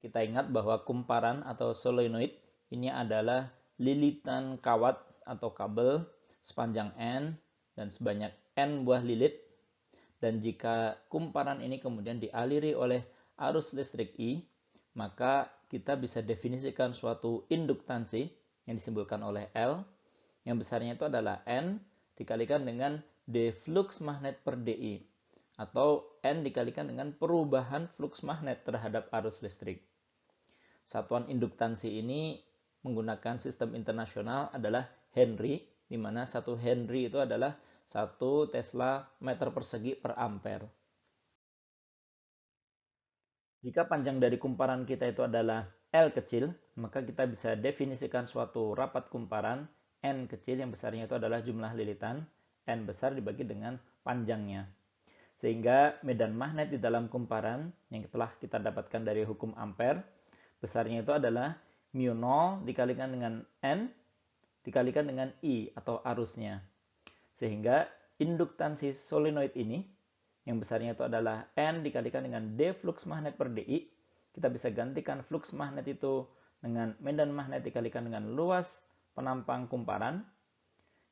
Kita ingat bahwa kumparan atau solenoid ini adalah lilitan kawat atau kabel sepanjang N dan sebanyak N buah lilit. Dan jika kumparan ini kemudian dialiri oleh arus listrik I, maka kita bisa definisikan suatu induktansi yang disimbolkan oleh L, yang besarnya itu adalah N dikalikan dengan D flux magnet per DI, atau N dikalikan dengan perubahan flux magnet terhadap arus listrik. Satuan induktansi ini menggunakan sistem internasional adalah Henry, di mana 1 Henry itu adalah 1 Tesla meter persegi per ampere. Jika panjang dari kumparan kita itu adalah L kecil, maka kita bisa definisikan suatu rapat kumparan N kecil yang besarnya itu adalah jumlah lilitan, N besar dibagi dengan panjangnya. Sehingga medan magnet di dalam kumparan yang telah kita dapatkan dari hukum Ampere, besarnya itu adalah mu0 dikalikan dengan N dikalikan dengan I atau arusnya. Sehingga induktansi solenoid ini yang besarnya itu adalah N dikalikan dengan D flux magnet per DI. Kita bisa gantikan flux magnet itu dengan medan magnet dikalikan dengan luas penampang kumparan.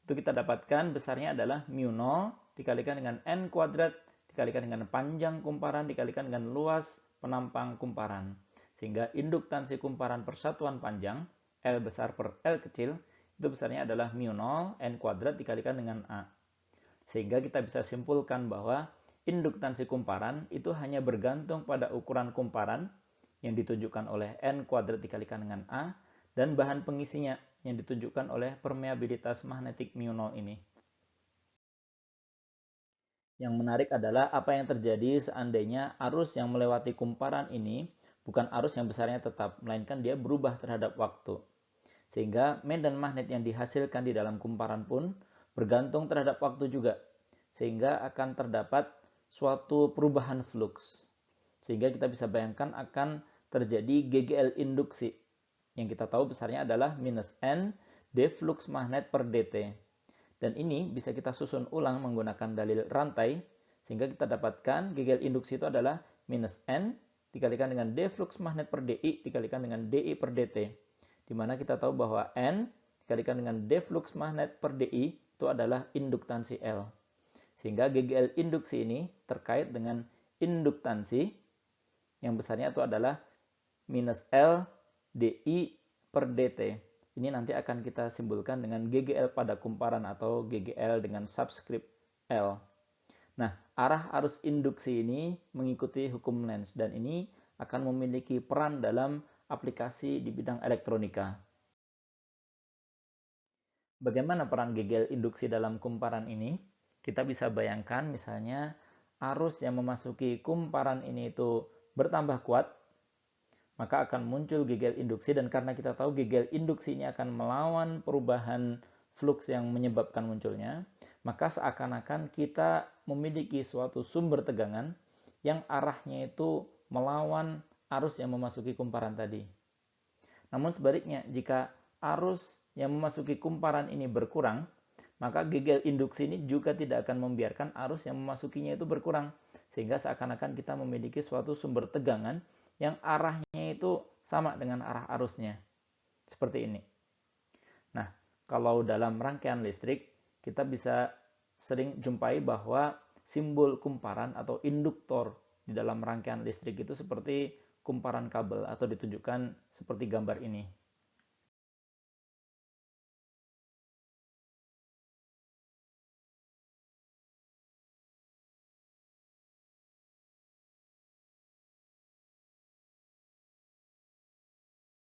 Itu kita dapatkan besarnya adalah mu0 dikalikan dengan N kuadrat dikalikan dengan panjang kumparan dikalikan dengan luas penampang kumparan. Sehingga induktansi kumparan persatuan panjang L besar per L kecil itu besarnya adalah mu0 N kuadrat dikalikan dengan A. Sehingga kita bisa simpulkan bahwa induktansi kumparan itu hanya bergantung pada ukuran kumparan yang ditunjukkan oleh N kuadrat dikalikan dengan A dan bahan pengisinya yang ditunjukkan oleh permeabilitas magnetik mu0 ini. Yang menarik adalah apa yang terjadi seandainya arus yang melewati kumparan ini bukan arus yang besarnya tetap, melainkan dia berubah terhadap waktu. Sehingga medan magnet yang dihasilkan di dalam kumparan pun bergantung terhadap waktu juga. Sehingga akan terdapat suatu perubahan flux. Sehingga kita bisa bayangkan akan terjadi GGL induksi. Yang kita tahu besarnya adalah minus N D flux magnet per DT. Dan ini bisa kita susun ulang menggunakan dalil rantai. Sehingga kita dapatkan GGL induksi itu adalah minus N dikalikan dengan D flux magnet per DI dikalikan dengan DI per DT. Di mana kita tahu bahwa N dikalikan dengan D flux magnet per DI itu adalah induktansi L. Sehingga GGL induksi ini terkait dengan induktansi yang besarnya itu adalah minus L DI per DT. Ini nanti akan kita simbolkan dengan GGL pada kumparan atau GGL dengan subskrip L. Nah, arah arus induksi ini mengikuti hukum Lenz dan ini akan memiliki peran dalam aplikasi di bidang elektronika. Bagaimana peran GGL induksi dalam kumparan ini? Kita bisa bayangkan misalnya arus yang memasuki kumparan ini itu bertambah kuat, maka akan muncul GGL induksi dan karena kita tahu GGL induksi ini akan melawan perubahan flux yang menyebabkan munculnya, maka seakan-akan kita memiliki suatu sumber tegangan yang arahnya itu melawan arus yang memasuki kumparan tadi. Namun sebaliknya, jika arus yang memasuki kumparan ini berkurang, maka GGL induksi ini juga tidak akan membiarkan arus yang memasukinya itu berkurang. Sehingga seakan-akan kita memiliki suatu sumber tegangan yang arahnya itu sama dengan arah arusnya. Seperti ini. Nah, kalau dalam rangkaian listrik, kita bisa sering jumpai bahwa simbol kumparan atau induktor di dalam rangkaian listrik itu seperti kumparan kabel atau ditunjukkan seperti gambar ini.